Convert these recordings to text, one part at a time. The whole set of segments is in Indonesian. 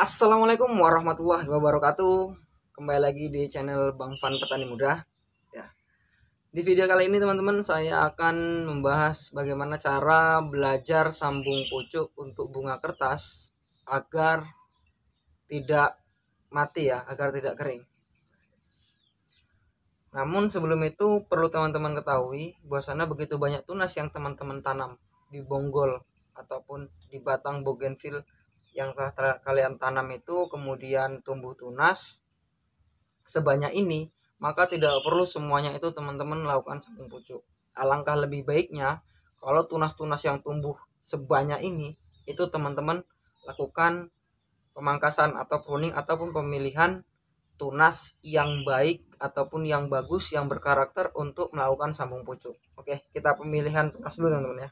Assalamualaikum warahmatullahi wabarakatuh. Kembali lagi di channel Bang Fan Petani Muda. Ya. Di video kali ini teman-teman saya akan membahas bagaimana cara belajar sambung pucuk untuk bunga kertas agar tidak mati ya, agar tidak kering. Namun sebelum itu perlu teman-teman ketahui bahwasanya begitu banyak tunas yang teman-teman tanam di bonggol ataupun di batang bougainville yang telah kalian tanam itu kemudian tumbuh tunas sebanyak ini, maka tidak perlu semuanya itu teman-teman melakukan sambung pucuk. Alangkah lebih baiknya kalau tunas-tunas yang tumbuh sebanyak ini itu teman-teman lakukan pemangkasan atau pruning ataupun pemilihan tunas yang baik ataupun yang bagus yang berkarakter untuk melakukan sambung pucuk. Oke, kita pemilihan tunas dulu teman-teman ya.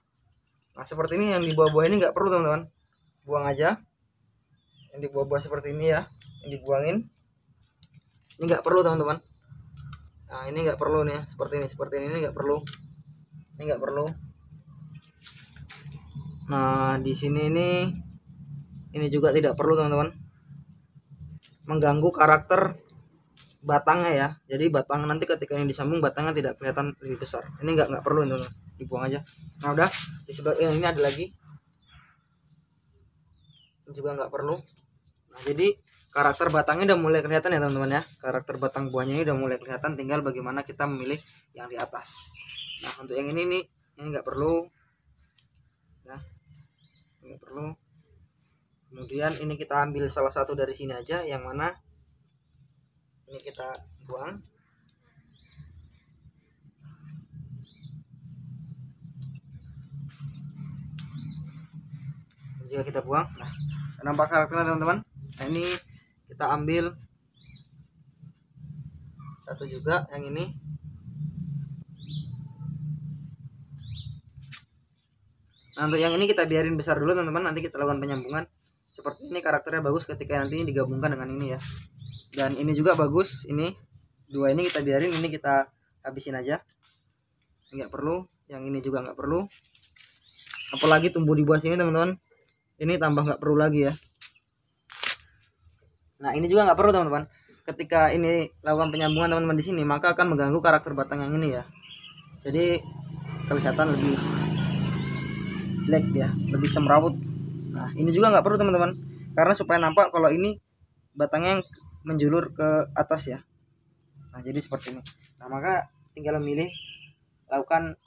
Nah seperti ini, yang di bawah-bawah ini nggak perlu teman-teman, buang aja. Yang di bawah-bawah seperti ini ya, yang dibuangin. Ini nggak perlu teman-teman. Nah ini nggak perlu nih, seperti ini nggak perlu. Ini nggak perlu. Nah di sini ini juga tidak perlu teman-teman. Mengganggu karakter batangnya ya. Jadi batang nanti ketika ini disambung batangnya tidak kelihatan lebih besar. Ini nggak perlu teman-teman, dibuang aja. Nah udah di sebelah ini ada lagi. Ini juga nggak perlu. Nah, jadi karakter batangnya udah mulai kelihatan ya teman-teman ya. Karakter batang buahnya ini udah mulai kelihatan, tinggal bagaimana kita memilih yang di atas. Nah untuk yang ini nih, ini nggak perlu ya, nggak perlu. Kemudian ini kita ambil salah satu dari sini aja, yang mana ini kita buang. Ini juga kita buang. Nah nampak karakternya teman-teman. Nah ini kita ambil satu juga, yang ini. Nah untuk yang ini kita biarin besar dulu teman-teman, nanti kita lakukan penyambungan. Seperti ini karakternya bagus ketika nanti digabungkan dengan ini ya. Dan ini juga bagus, ini dua ini kita biarin, ini kita habisin aja. Nggak perlu, yang ini juga nggak perlu. Apalagi tumbuh di bawah sini teman-teman, ini tambah nggak perlu lagi ya. Nah ini juga nggak perlu teman-teman. Ketika ini lakukan penyambungan teman-teman di sini, maka akan mengganggu karakter batang yang ini ya. Jadi kelihatan lebih jelek ya, lebih semrawut. Nah ini juga nggak perlu teman-teman, karena supaya nampak kalau ini batangnya yang menjulur ke atas ya. Nah jadi seperti ini. Nah maka tinggal memilih, lakukan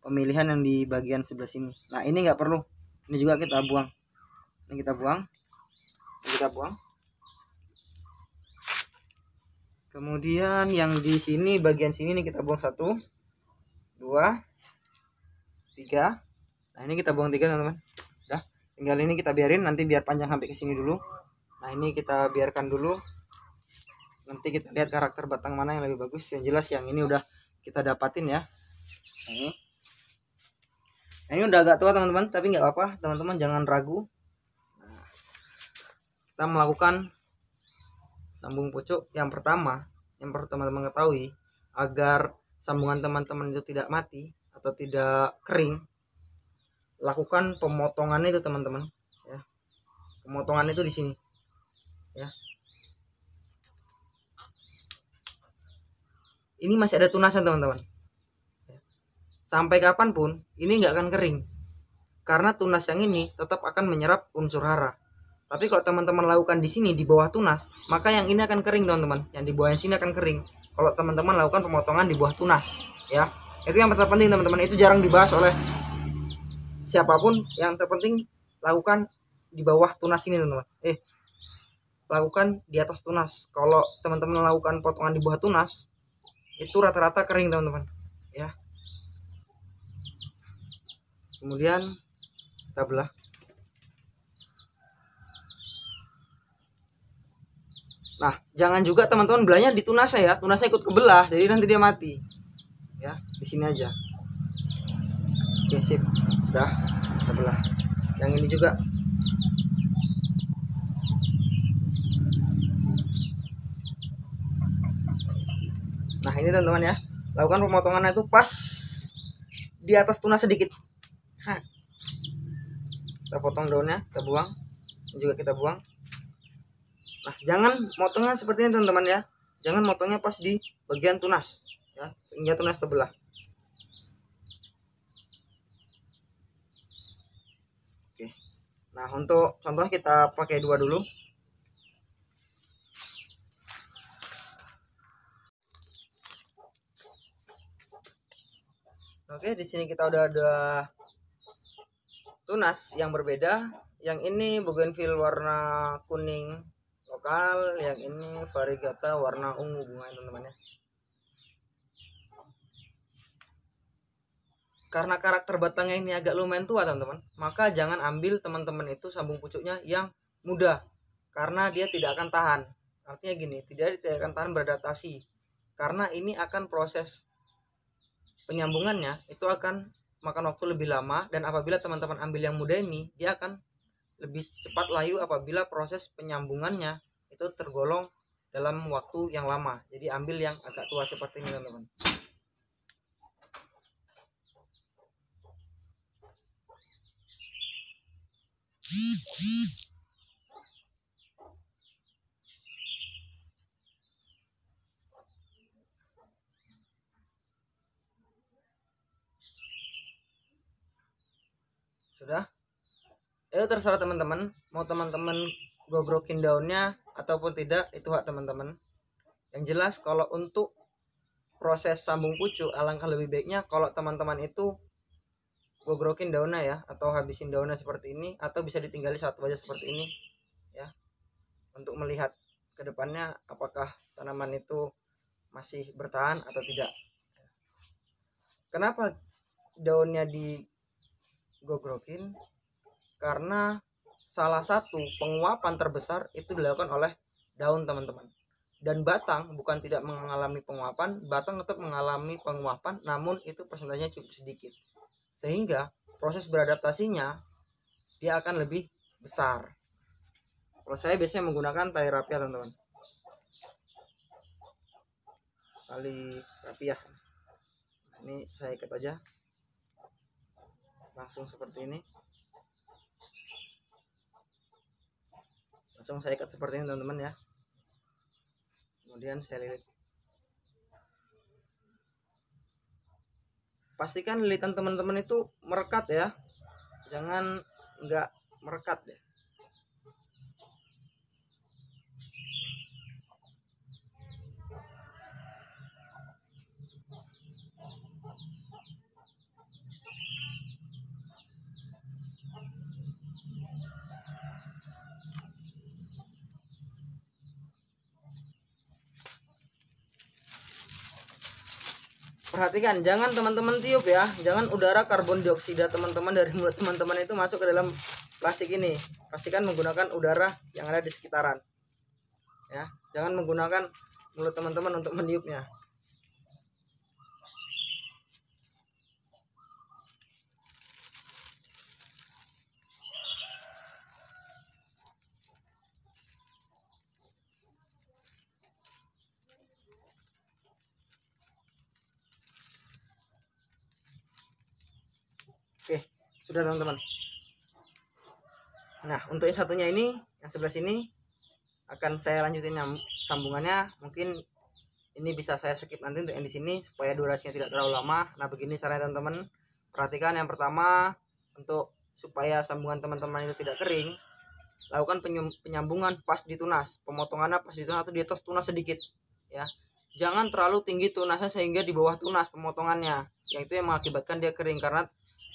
pemilihan yang di bagian sebelah sini. Nah ini nggak perlu, ini juga kita buang. Ini kita buang, ini kita buang. Kemudian yang di sini, bagian sini nih kita buang 1, 2, 3. Nah ini kita buang 3 teman-teman. Udah, tinggal ini kita biarin, nanti biar panjang sampai ke sini dulu. Nah ini kita biarkan dulu, nanti kita lihat karakter batang mana yang lebih bagus. Yang jelas yang ini udah kita dapatin ya. Nah ini udah agak tua teman-teman, tapi nggak apa-apa teman-teman, jangan ragu. Nah, kita melakukan sambung pucuk yang pertama. Yang perlu teman-teman ketahui, agar sambungan teman-teman itu tidak mati atau tidak kering, lakukan pemotongan itu teman-teman ya. Pemotongan itu di sini ya. Ini masih ada tunasan teman-teman. Sampai kapanpun ini nggak akan kering, karena tunas yang ini tetap akan menyerap unsur hara. Tapi kalau teman-teman lakukan di sini di bawah tunas, maka yang ini akan kering teman-teman. Yang di bawah sini akan kering kalau teman-teman lakukan pemotongan di bawah tunas ya. Itu yang terpenting teman-teman, itu jarang dibahas oleh siapapun. Yang terpenting lakukan di bawah tunas ini teman-teman. Lakukan di atas tunas. Kalau teman-teman lakukan potongan di bawah tunas, itu rata-rata kering teman-teman ya. Kemudian kita belah. Nah jangan juga teman-teman belahnya di tunasnya ya, tunasnya ikut kebelah, jadi nanti dia mati ya. Di sini aja. Oke sip, udah kita belah. Yang ini juga. Nah ini teman-teman ya, lakukan pemotongannya itu pas di atas tunas sedikit. Nah, kita potong daunnya, kita buang. Ini juga kita buang. Nah, jangan motongnya seperti ini teman-teman ya, jangan motongnya pas di bagian tunas ya, sehingga tunas terbelah. Oke, nah untuk contoh kita pakai 2 dulu. Oke, di sini kita udah ada tunas yang berbeda. Yang ini bougainville warna kuning lokal, yang ini variegata warna ungu bunganya teman-teman ya. Karena karakter batangnya ini agak lumayan tua teman-teman, maka jangan ambil teman-teman itu sambung pucuknya yang muda, karena dia tidak akan tahan. Artinya gini, tidak akan tahan beradaptasi, karena ini akan proses penyambungannya itu akan makan waktu lebih lama. Dan apabila teman-teman ambil yang muda ini, dia akan lebih cepat layu apabila proses penyambungannya itu tergolong dalam waktu yang lama. Jadi ambil yang agak tua seperti ini teman-teman. Sudah? Itu terserah teman-teman, mau teman-teman gogrokin daunnya ataupun tidak, itu hak teman-teman. Yang jelas kalau untuk proses sambung pucuk, alangkah lebih baiknya kalau teman-teman itu gogrokin daunnya ya, atau habisin daunnya seperti ini, atau bisa ditinggali satu aja seperti ini ya, untuk melihat ke depannya apakah tanaman itu masih bertahan atau tidak. Kenapa daunnya digogrokin? Karena salah satu penguapan terbesar itu dilakukan oleh daun teman-teman. Dan batang bukan tidak mengalami penguapan, batang tetap mengalami penguapan, namun itu persentasenya cukup sedikit, sehingga proses beradaptasinya dia akan lebih besar. Kalau saya biasanya menggunakan tali rapiah teman-teman, tali rapiah. Ini saya ikat aja langsung seperti ini, langsung saya ikat seperti ini teman-teman ya. Kemudian saya lilit. Pastikan lilitan teman-teman itu merekat ya, jangan enggak merekat ya. Perhatikan, jangan teman-teman tiup ya, jangan udara karbon dioksida teman-teman dari mulut teman-teman itu masuk ke dalam plastik ini. Pastikan menggunakan udara yang ada di sekitaran ya, jangan menggunakan mulut teman-teman untuk meniupnya. Oke, sudah teman-teman. Nah, untuk yang satunya ini, yang sebelah sini akan saya lanjutin sambungannya. Mungkin ini bisa saya skip nanti untuk yang di sini supaya durasinya tidak terlalu lama. Nah, begini caranya teman-teman. Perhatikan, yang pertama, untuk supaya sambungan teman-teman itu tidak kering, lakukan penyambungan pas di tunas, pemotongannya pas di tunas atau di atas tunas sedikit ya. Jangan terlalu tinggi tunasnya sehingga di bawah tunas pemotongannya, yang itu yang mengakibatkan dia kering, karena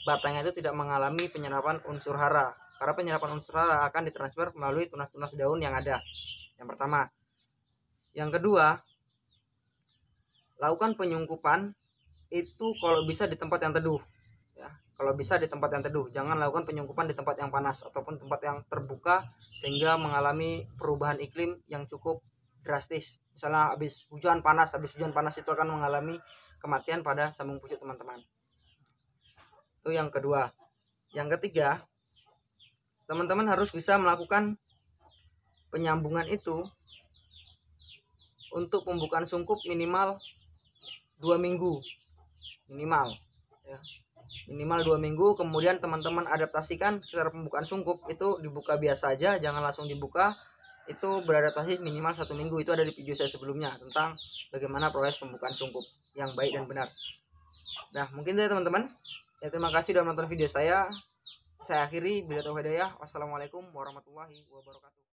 batangnya itu tidak mengalami penyerapan unsur hara, karena penyerapan unsur hara akan ditransfer melalui tunas-tunas daun yang ada. Yang pertama. Yang kedua, lakukan penyungkupan itu kalau bisa di tempat yang teduh ya. Kalau bisa di tempat yang teduh, jangan lakukan penyungkupan di tempat yang panas ataupun tempat yang terbuka sehingga mengalami perubahan iklim yang cukup drastis. Misalnya habis hujan panas itu akan mengalami kematian pada sambung pucuk teman-teman. Itu yang kedua. Yang ketiga, teman-teman harus bisa melakukan penyambungan itu untuk pembukaan sungkup minimal 2 minggu minimal ya. Minimal 2 minggu. Kemudian teman-teman adaptasikan cara pembukaan sungkup itu dibuka biasa aja, jangan langsung dibuka. itu beradaptasi minimal 1 minggu. Itu ada di video saya sebelumnya tentang bagaimana proses pembukaan sungkup yang baik dan benar. Nah, mungkin saya teman-teman ya, terima kasih sudah menonton video saya akhiri. Bila taufiq hidayah, wassalamualaikum warahmatullahi wabarakatuh.